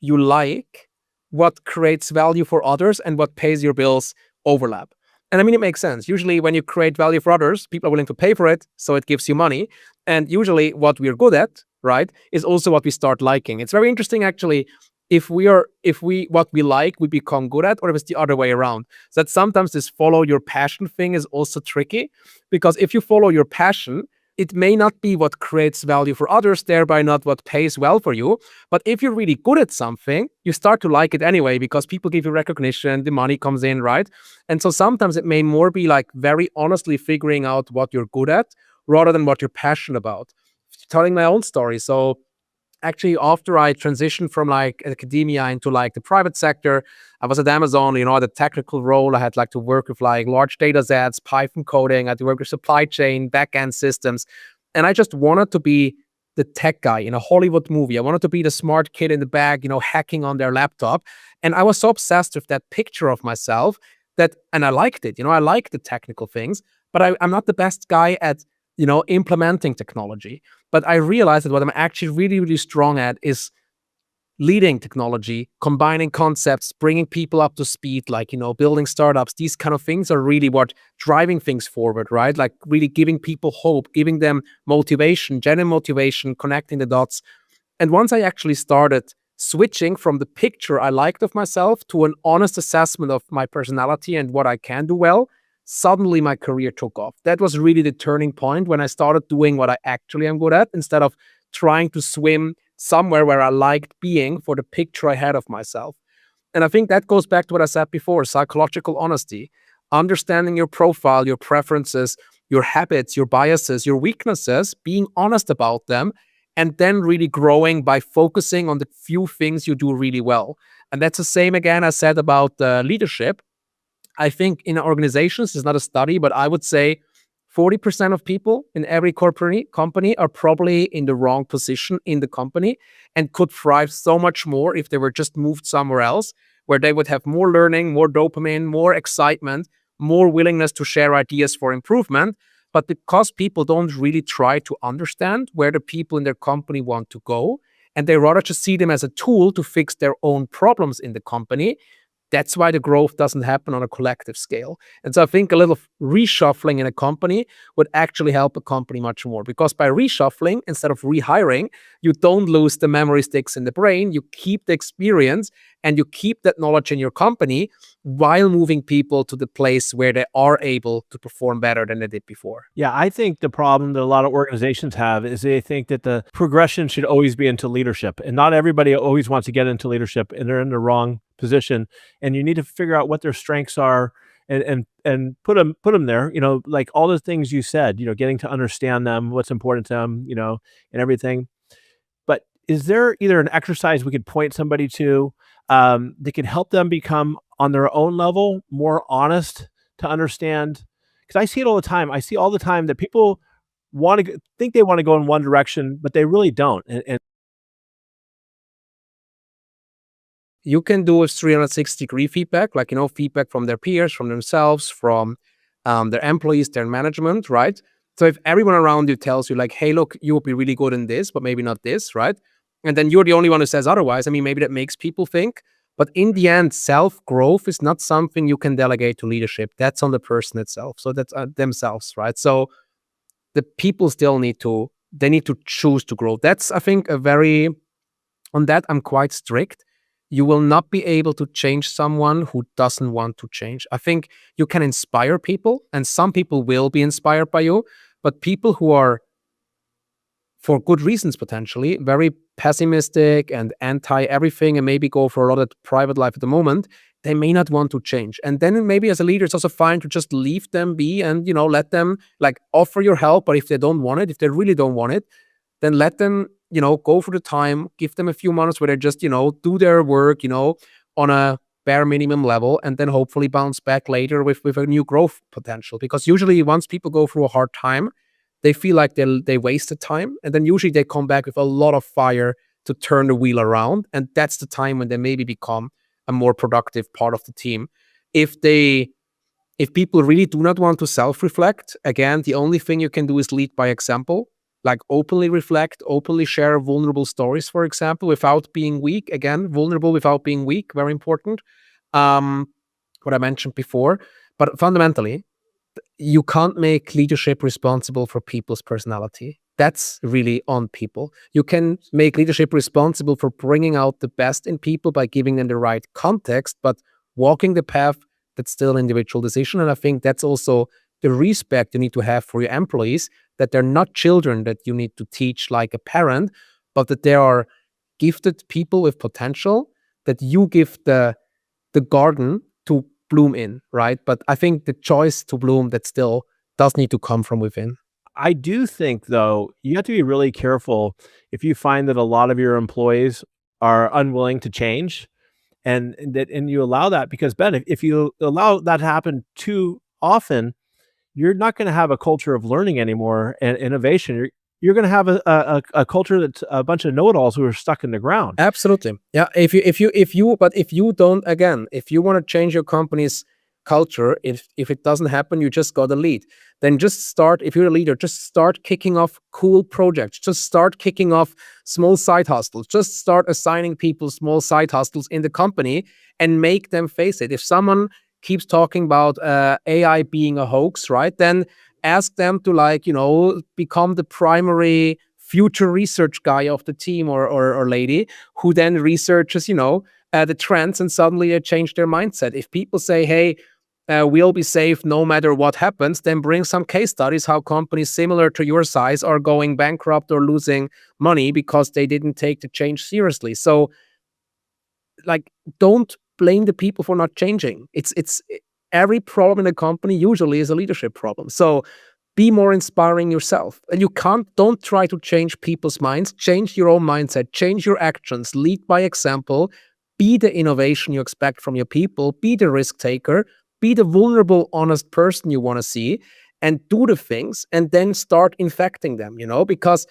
you like, what creates value for others, and what pays your bills overlap. And I mean, it makes sense. Usually, when you create value for others, people are willing to pay for it, so it gives you money. And usually, what we're good at, right, is also what we start liking. It's very interesting, actually. If we what we like, we become good at, or if it's the other way around. So that sometimes this follow your passion thing is also tricky, because if you follow your passion, it may not be what creates value for others, thereby not what pays well for you. But if you're really good at something, you start to like it anyway, because people give you recognition, the money comes in, right? And so sometimes it may more be like very honestly figuring out what you're good at rather than what you're passionate about. Telling my own story. So actually, after I transitioned from like academia into like the private sector, I was at Amazon, the technical role. I had like to work with like large data sets, Python coding. I had to work with supply chain, back-end systems. And I just wanted to be the tech guy in a Hollywood movie. I wanted to be the smart kid in the back, hacking on their laptop. And I was so obsessed with that picture of myself and I liked it. I liked the technical things, but I'm not the best guy at, implementing technology. But I realized that what I'm actually really, really strong at is leading technology, combining concepts, bringing people up to speed, like, building startups. These kind of things are really what driving things forward, right? Like really giving people hope, giving them motivation, genuine motivation, connecting the dots. And once I actually started switching from the picture I liked of myself to an honest assessment of my personality and what I can do well, suddenly my career took off. That was really the turning point when I started doing what I actually am good at instead of trying to swim somewhere where I liked being for the picture I had of myself. And I think that goes back to what I said before, psychological honesty, understanding your profile, your preferences, your habits, your biases, your weaknesses, being honest about them, and then really growing by focusing on the few things you do really well. And that's the same again I said about leadership. I think in organizations, it's not a study, but I would say 40% of people in every corporate company are probably in the wrong position in the company and could thrive so much more if they were just moved somewhere else, where they would have more learning, more dopamine, more excitement, more willingness to share ideas for improvement. But because people don't really try to understand where the people in their company want to go, and they rather just see them as a tool to fix their own problems in the company, that's why the growth doesn't happen on a collective scale. And so I think a little reshuffling in a company would actually help a company much more, because by reshuffling instead of rehiring, you don't lose the memory sticks in the brain, you keep the experience and you keep that knowledge in your company while moving people to the place where they are able to perform better than they did before.
Yeah, I think the problem that a lot of organizations have is they think that the progression should always be into leadership, and not everybody always wants to get into leadership, and they're in the wrong position. And you need to figure out what their strengths are and put them there. Like all the things you said. Getting to understand them, what's important to them, and everything. But is there either an exercise we could point somebody to that can help them become on their own level more honest to understand? Because I see it all the time. I see all the time that people think they want to go in one direction, but they really don't. And
You can do a 360-degree feedback, like, feedback from their peers, from themselves, from their employees, their management, right? So if everyone around you tells you like, hey, look, you would be really good in this, but maybe not this, right? And then you're the only one who says otherwise. I mean, maybe that makes people think. But in the end, self-growth is not something you can delegate to leadership. That's on the person itself. So that's themselves, right? So the people still need to choose to grow. That's, I think, on that, I'm quite strict. You will not be able to change someone who doesn't want to change. I think you can inspire people, and some people will be inspired by you, but people who are for good reasons, potentially very pessimistic and anti everything, and maybe go for a lot of private life at the moment, they may not want to change. And then maybe as a leader, it's also fine to just leave them be and, let them, like, offer your help. But if they don't want it, if they really don't want it, then let them, go for the time, give them a few months where they just, do their work, on a bare minimum level, and then hopefully bounce back later with a new growth potential. Because usually once people go through a hard time, they feel like they wasted time, and then usually they come back with a lot of fire to turn the wheel around, and that's the time when they maybe become a more productive part of the team. If people really do not want to self-reflect, again, the only thing you can do is lead by example, like openly reflect, openly share vulnerable stories, for example, without being weak. Again, vulnerable without being weak, very important. What I mentioned before. But fundamentally, you can't make leadership responsible for people's personality. That's really on people. You can make leadership responsible for bringing out the best in people by giving them the right context, but walking the path, that's still an individual decision. And I think that's also the respect you need to have for your employees, that they're not children that you need to teach like a parent, but that they are gifted people with potential that you give the garden to bloom in, right? But I think the choice to bloom, that still does need to come from within.
I do think, though, you have to be really careful if you find that a lot of your employees are unwilling to change, and you allow that, because Ben, if you allow that to happen too often, you're not going to have a culture of learning anymore and innovation. You're going to have a culture that's a bunch of know-it-alls who are stuck in the ground.
Absolutely. Yeah. But if you don't, again, if you want to change your company's culture, if it doesn't happen, you just got to lead. Then just start, if you're a leader, just start kicking off cool projects. Just start kicking off small side hustles. Just start assigning people small side hustles in the company and make them face it. If someone keeps talking about AI being a hoax, right? Then ask them to, like, become the primary future research guy of the team, or lady, who then researches, the trends, and suddenly they change their mindset. If people say, hey, we'll be safe no matter what happens, then bring some case studies how companies similar to your size are going bankrupt or losing money because they didn't take the change seriously. So, like, don't blame the people for not changing. It's every problem in a company usually is a leadership problem. So be more inspiring yourself. And don't try to change people's minds. Change your own mindset, change your actions, lead by example, be the innovation you expect from your people, be the risk taker, be the vulnerable, honest person you want to see, and do the things, and then start infecting them, because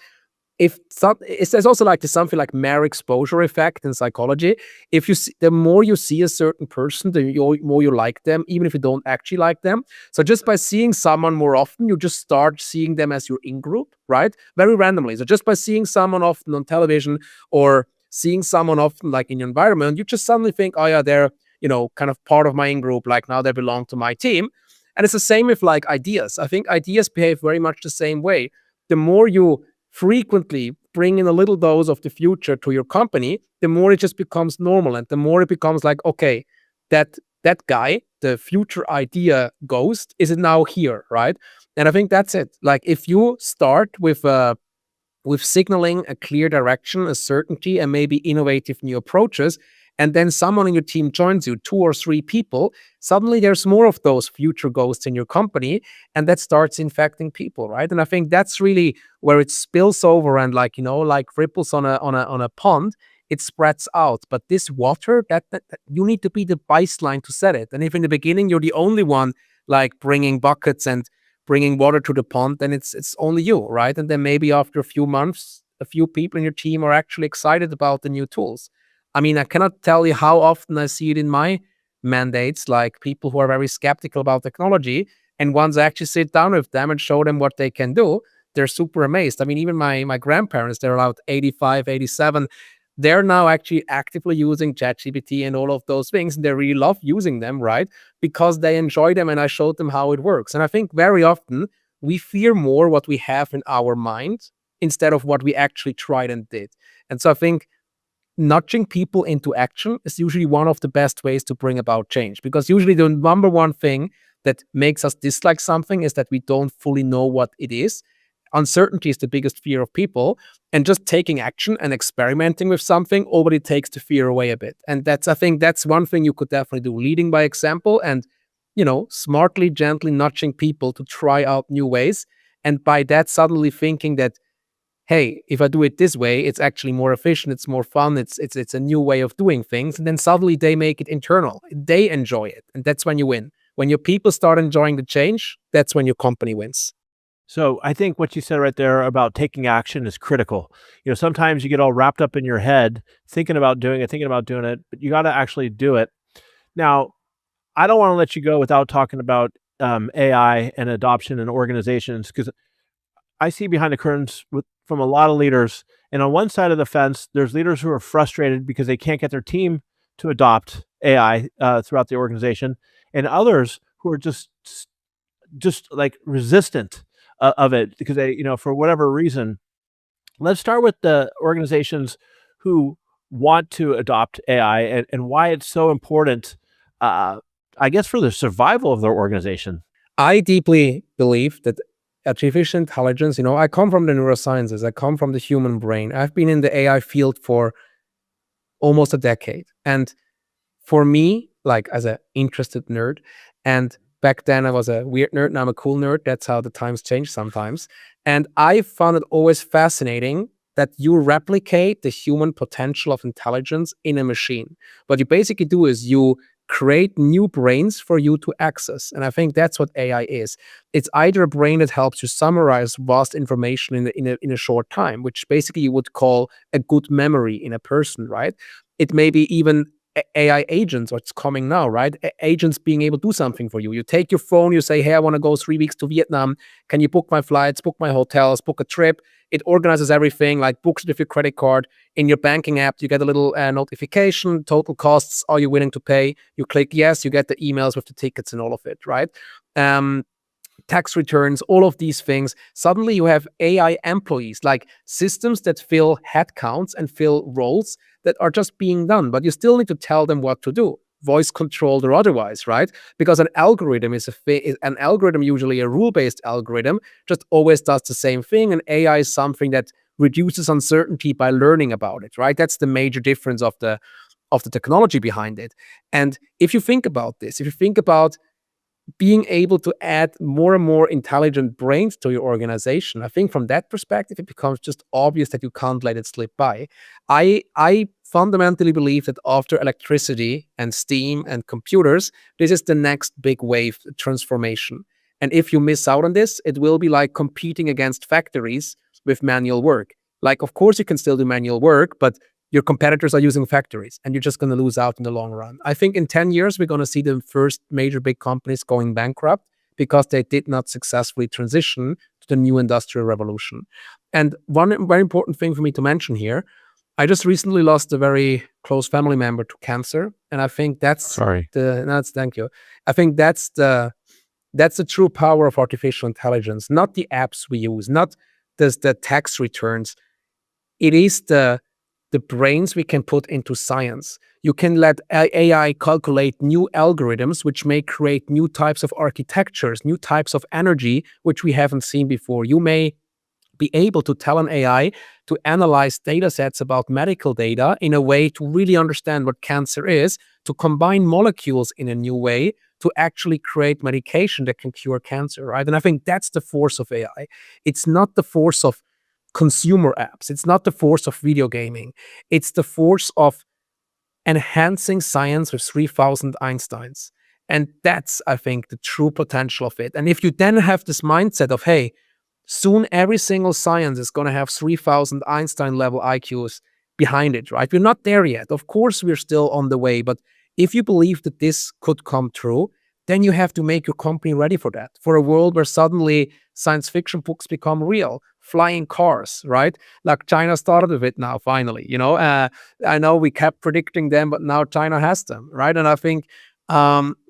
there's also like this something like mere exposure effect in psychology. If you see, the more you see a certain person, the more you like them, even if you don't actually like them. So just by seeing someone more often, you just start seeing them as your in-group, right? Very randomly. So just by seeing someone often on television, or seeing someone often like in your environment, you just suddenly think, oh yeah, they're, kind of part of my in-group, like now they belong to my team. And it's the same with like ideas. I think ideas behave very much the same way. The more you frequently bring in a little dose of the future to your company, the more it just becomes normal, and the more it becomes like, okay, that guy, the future idea ghost, is it now here, right? And I think that's it. Like, if you start with signaling a clear direction, a certainty, and maybe innovative new approaches, and then someone in your team joins you, 2 or 3 people, suddenly there's more of those future ghosts in your company, and that starts infecting people, right? And I think that's really where it spills over, and like, like ripples on a pond, it spreads out. But this water, that you need to be the baseline to set it. And if in the beginning you're the only one like bringing buckets and bringing water to the pond, then it's only you, right? And then maybe after a few months, a few people in your team are actually excited about the new tools. I mean, I cannot tell you how often I see it in my mandates, like people who are very skeptical about technology, and once I actually sit down with them and show them what they can do, they're super amazed. I mean, even my grandparents, they're about 85, 87. They're now actually actively using ChatGPT and all of those things, and they really love using them, right? Because they enjoy them, and I showed them how it works. And I think very often we fear more what we have in our mind instead of what we actually tried and did. And so I think nudging people into action is usually one of the best ways to bring about change, because usually the number one thing that makes us dislike something is that we don't fully know what it is. Uncertainty is the biggest fear of people, and just taking action and experimenting with something already takes the fear away a bit. And I think that's one thing you could definitely do, leading by example and, smartly, gently nudging people to try out new ways. And by that, suddenly thinking that, hey, if I do it this way, it's actually more efficient, it's more fun, it's a new way of doing things. And then suddenly they make it internal. They enjoy it. And that's when you win. When your people start enjoying the change, that's when your company wins.
So I think what you said right there about taking action is critical. Sometimes you get all wrapped up in your head thinking about doing it, but you got to actually do it. Now, I don't want to let you go without talking about AI and adoption in organizations, because I see behind the curtains from a lot of leaders. And on one side of the fence, there's leaders who are frustrated because they can't get their team to adopt AI throughout the organization, and others who are just like resistant of it because they, for whatever reason. Let's start with the organizations who want to adopt AI and why it's so important, I guess, for the survival of their organization.
I deeply believe that artificial intelligence, I come from the neurosciences, I come from the human brain. I've been in the AI field for almost a decade. And for me, like as an interested nerd, and back then I was a weird nerd, now I'm a cool nerd. That's how the times change sometimes. And I found it always fascinating that you replicate the human potential of intelligence in a machine. What you basically do is you create new brains for you to access. And I think that's what AI is. It's either a brain that helps you summarize vast information in a short time, which basically you would call a good memory in a person, right? It may be even AI agents, what's coming now, right? Agents being able to do something for you. You take your phone, you say, hey, I want to go 3 weeks to Vietnam. Can you book my flights, book my hotels, book a trip? It organizes everything, like books with your credit card. In your banking app, you get a little notification, total costs, are you willing to pay? You click yes, you get the emails with the tickets and all of it, right? Tax returns, all of these things. Suddenly you have AI employees, like systems that fill headcounts and fill roles that are just being done, but you still need to tell them what to do, voice controlled or otherwise, right? Because an algorithm is an algorithm, usually a rule-based algorithm, just always does the same thing, and AI is something that reduces uncertainty by learning about it, right? That's the major difference of the technology behind it. And if you think about this, if you think about being able to add more and more intelligent brains to your organization, I think from that perspective, it becomes just obvious that you can't let it slip by. I fundamentally believe that after electricity and steam and computers, this is the next big wave transformation. And if you miss out on this, it will be like competing against factories with manual work. Like, of course, you can still do manual work, but your competitors are using factories and you're just going to lose out in the long run. I think in 10 years, we're going to see the first major big companies going bankrupt because they did not successfully transition to the new industrial revolution. And one very important thing for me to mention here, I just recently lost a very close family member to cancer. And I think thank you. I think that's the true power of artificial intelligence, not the apps we use, not the tax returns. It is the brains we can put into science. You can let AI calculate new algorithms, which may create new types of architectures, new types of energy, which we haven't seen before. You may be able to tell an AI to analyze data sets about medical data in a way to really understand what cancer is, to combine molecules in a new way, to actually create medication that can cure cancer, right? And I think that's the force of AI. It's not the force of consumer apps. It's not the force of video gaming. It's the force of enhancing science with 3,000 Einsteins. And that's, I think, the true potential of it. And if you then have this mindset of, hey, soon every single science is going to have 3,000 Einstein level IQs behind it, right? We're not there yet. Of course, we're still on the way. But if you believe that this could come true, then you have to make your company ready for that, for a world where suddenly science fiction books become real, flying cars, right? Like China started with it now, finally. I know we kept predicting them, but now China has them, right? And I think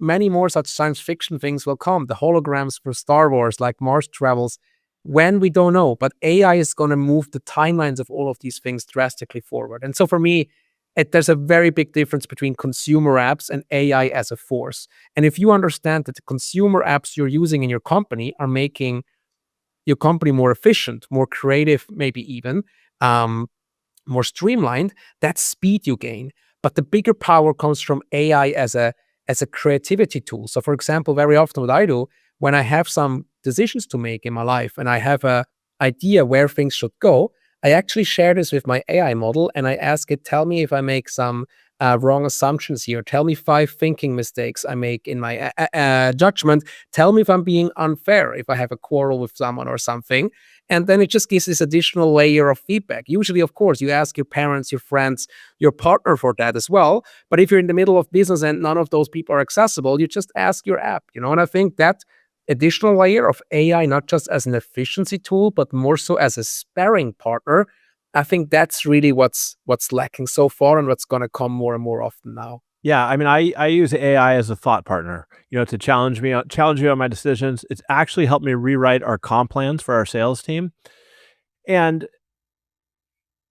many more such science fiction things will come. The holograms for Star Wars, like Mars travels, when we don't know. But AI is going to move the timelines of all of these things drastically forward. And so for me, there's a very big difference between consumer apps and AI as a force. And if you understand that the consumer apps you're using in your company are making
your company more efficient, more creative, maybe even more streamlined, that's speed you gain. But the bigger power comes from AI as a creativity tool. So, for example, very often what I do when I have some decisions to make in my life and I have a idea where things should go, I actually share this with my AI model and I ask it, tell me if I make some wrong assumptions here. Tell me 5 thinking mistakes I make in my judgment. Tell me if I'm being unfair, if I have a quarrel with someone or something. And then it just gives this additional layer of feedback. Usually, of course, you ask your parents, your friends, your partner for that as well. But if you're in the middle of business and none of those people are accessible, you just ask your app, And I think that additional layer of AI, not just as an efficiency tool, but more so as a sparring partner, I think that's really what's lacking so far and what's going to come more and more often now.
Yeah, I mean, I use AI as a thought partner, to challenge me on my decisions. It's actually helped me rewrite our comp plans for our sales team. And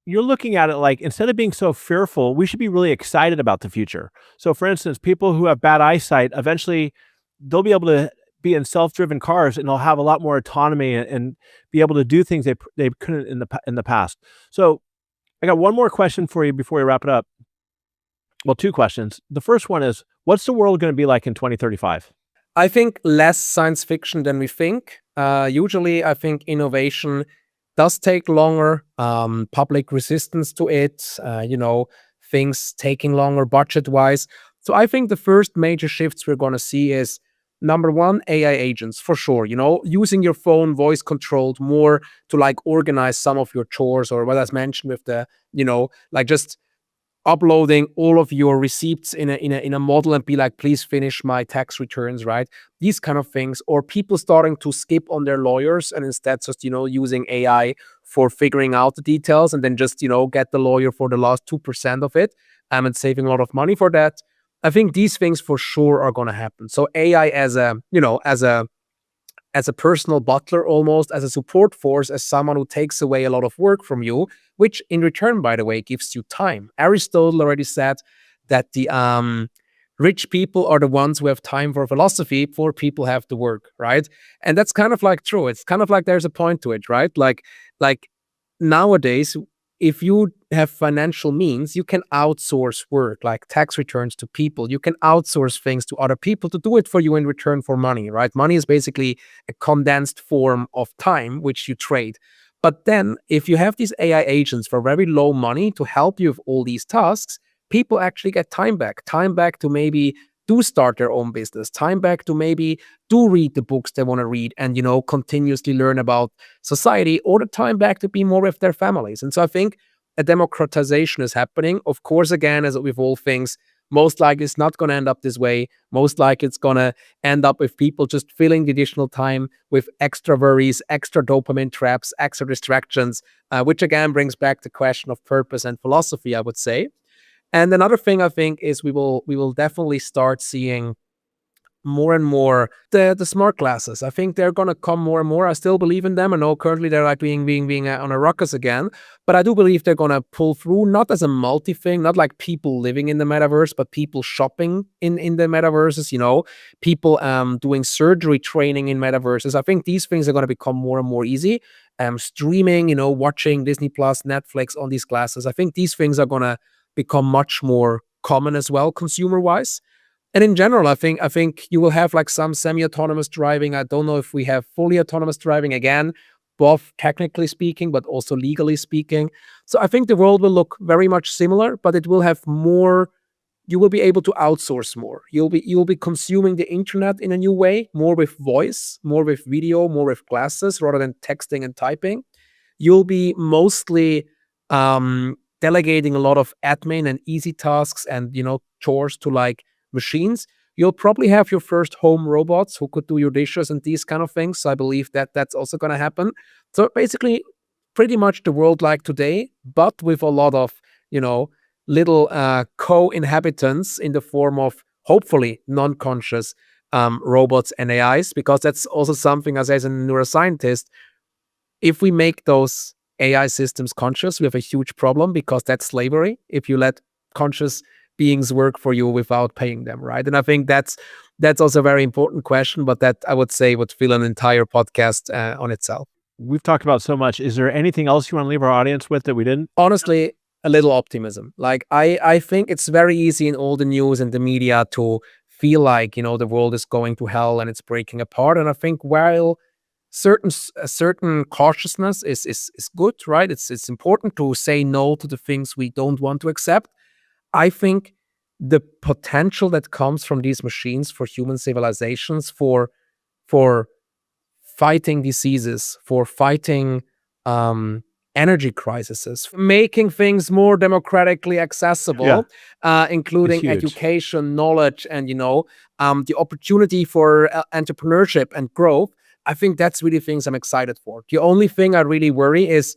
you're looking at it like, instead of being so fearful, we should be really excited about the future. So for instance, people who have bad eyesight, eventually they'll be able to be in self-driven cars and they'll have a lot more autonomy and be able to do things they couldn't in the past. So I got one more question for you before we wrap it up. Well, 2 questions. The first one is, what's the world going to be like in 2035?
I think less science fiction than we think. Usually, I think innovation does take longer, public resistance to it, things taking longer budget-wise. So I think the first major shifts we're going to see is, number one, AI agents, for sure. Using your phone, voice controlled more to organize some of your chores, or what I mentioned with the, just uploading all of your receipts in a model and be like, please finish my tax returns, right? These kind of things. Or people starting to skip on their lawyers and instead just, using AI for figuring out the details and then just, get the lawyer for the last 2% of it, and saving a lot of money for that. I think these things for sure are going to happen. So AI as a personal butler, almost as a support force, as someone who takes away a lot of work from you, which in return, by the way, gives you time. Aristotle already said that the rich people are the ones who have time for philosophy, poor people have to work, right? And that's kind of true. It's kind of there's a point to it, right? Like nowadays, if you have financial means, you can outsource work like tax returns to people. You can outsource things to other people to do it for you in return for money, right? Money is basically a condensed form of time, which you trade. But then if you have these AI agents for very low money to help you with all these tasks, people actually get time back to maybe do start their own business, time back to maybe do read the books they want to read and, continuously learn about society, or the time back to be more with their families. And so I think a democratization is happening. Of course, again, as with all things, most likely it's not going to end up this way. Most likely it's going to end up with people just filling the additional time with extra worries, extra dopamine traps, extra distractions, which again brings back the question of purpose and philosophy, I would say. And another thing I think is we will definitely start seeing more and more the smart glasses. I think they're gonna come more and more. I still believe in them. I know currently they're being on a ruckus again, but I do believe they're gonna pull through, not as a multi thing, not like people living in the metaverse, but people shopping in the metaverses. People doing surgery training in metaverses. I think these things are gonna become more and more easy. Streaming, watching Disney Plus, Netflix on these glasses. I think these things are gonna become much more common as well, consumer-wise. And in general, I think you will have some semi-autonomous driving. I don't know if we have fully autonomous driving again, both technically speaking, but also legally speaking. So I think the world will look very much similar, but it will have more. You will be able to outsource more. You'll be consuming the internet in a new way, more with voice, more with video, more with glasses rather than texting and typing. You'll be mostly delegating a lot of admin and easy tasks and chores to machines. You'll probably have your first home robots who could do your dishes and these kind of things. So I believe that that's also going to happen. So basically, pretty much the world like today, but with a lot of little co-inhabitants in the form of hopefully non-conscious robots and AIs, because that's also something, as a neuroscientist, if we make those AI systems conscious, we have a huge problem, because that's slavery if you let conscious beings work for you without paying them, right? And I think that's also a very important question, but that I would say would fill an entire podcast on itself.
We've talked about so much. Is there anything else you want to leave our audience with that we didn't?
Honestly, a little optimism. Like I think it's very easy in all the news and the media to feel like, the world is going to hell and it's breaking apart. And I think while a certain cautiousness is good, right? It's important to say no to the things we don't want to accept. I think the potential that comes from these machines for human civilizations, for fighting diseases, for fighting energy crises, making things more democratically
Yeah,
accessible,
it's
including
huge.
education, knowledge, and the opportunity for entrepreneurship and growth. I think that's really things I'm excited for. The only thing I really worry is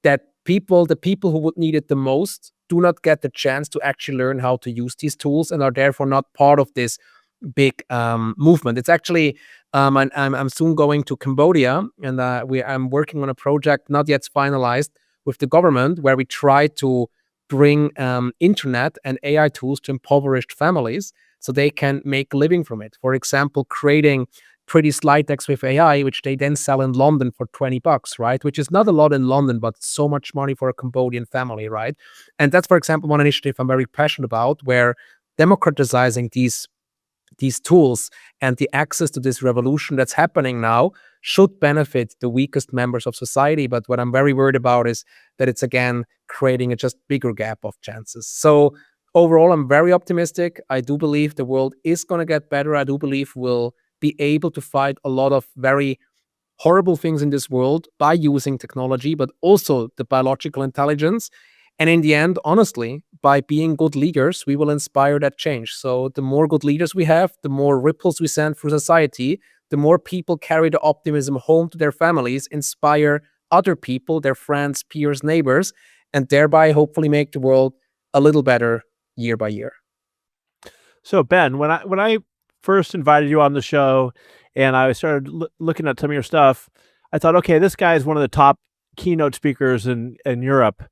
that the people who would need it the most, do not get the chance to actually learn how to use these tools and are therefore not part of this big movement. It's actually I'm soon going to Cambodia, and I'm working on a project not yet finalized with the government where we try to bring internet and AI tools to impoverished families so they can make a living from it. For example, creating pretty slide decks with AI, which they then sell in London for $20, right? Which is not a lot in London, but so much money for a Cambodian family, right? And that's, for example, one initiative I'm very passionate about, where democratizing these tools and the access to this revolution that's happening now should benefit the weakest members of society. But what I'm very worried about is that it's again creating a just bigger gap of chances. So overall, I'm very optimistic. I do believe the world is going to get better. I do believe we'll be able to fight a lot of very horrible things in this world by using technology, but also the biological intelligence. And in the end, honestly, by being good leaders, we will inspire that change. So the more good leaders we have, the more ripples we send through society, the more people carry the optimism home to their families, inspire other people, their friends, peers, neighbors, and thereby hopefully make the world a little better year by year.
So Ben, when I first invited you on the show and I started looking at some of your stuff, I thought, okay, this guy is one of the top keynote speakers in Europe.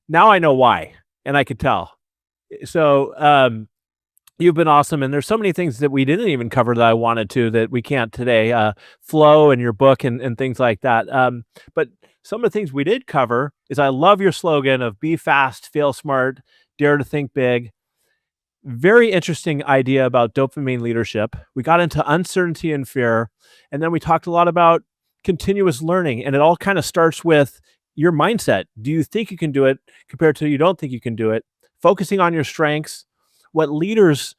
Now I know why, and I could tell. So you've been awesome, and there's so many things that we didn't even cover that I wanted to that we can't today. Flow and your book and things like that. But some of the things we did cover is I love your slogan of be fast, fail smart, dare to think big. Very interesting idea about dopamine leadership. We got into uncertainty and fear, and then we talked a lot about continuous learning, and it all kind of starts with your mindset. Do you think you can do it compared to you don't think you can do it? Focusing on your strengths. What leaders,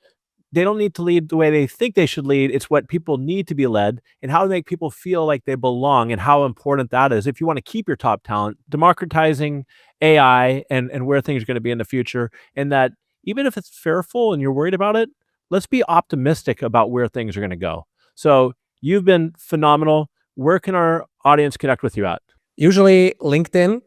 they don't need to lead the way they think they should lead. It's what people need to be led, and how to make people feel like they belong, and how important that is if you want to keep your top talent. Democratizing AI and where things are going to be in the future, and that even if it's fearful and you're worried about it, let's be optimistic about where things are going to go. So you've been phenomenal. Where can our audience connect with you at?
Usually LinkedIn,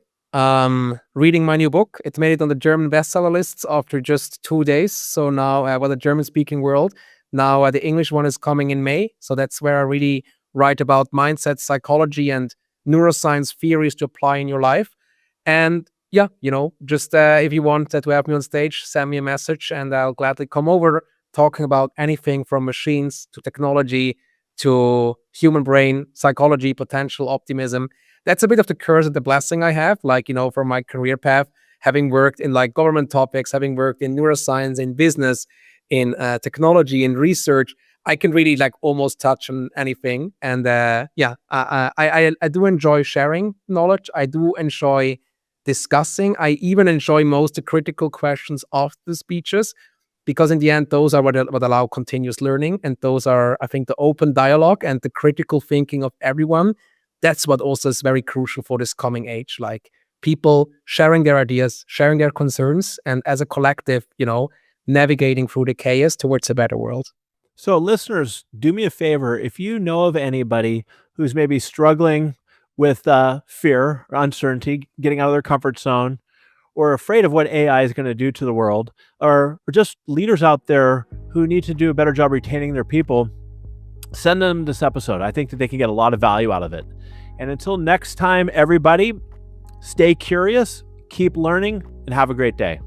reading my new book. It made it on the German bestseller lists after just 2 days. So now, the German-speaking world. Now the English one is coming in May. So that's where I really write about mindset, psychology, and neuroscience theories to apply in your life. And yeah, just if you want to have me on stage, send me a message and I'll gladly come over, talking about anything from machines to technology to human brain, psychology, potential, optimism. That's a bit of the curse and the blessing I have, from my career path, having worked in government topics, having worked in neuroscience, in business, in technology, in research. I can really almost touch on anything. And I do enjoy sharing knowledge. I do enjoy discussing. I even enjoy most the critical questions of the speeches, because in the end, those are what allow continuous learning. And those are, I think, the open dialogue and the critical thinking of everyone. That's what also is very crucial for this coming age. People sharing their ideas, sharing their concerns, and as a collective, navigating through the chaos towards a better world.
So listeners, do me a favor. If you know of anybody who's maybe struggling with fear or uncertainty, getting out of their comfort zone, or afraid of what AI is going to do to the world, or just leaders out there who need to do a better job retaining their people, send them this episode. I think that they can get a lot of value out of it. And until next time, everybody, stay curious, keep learning, and have a great day.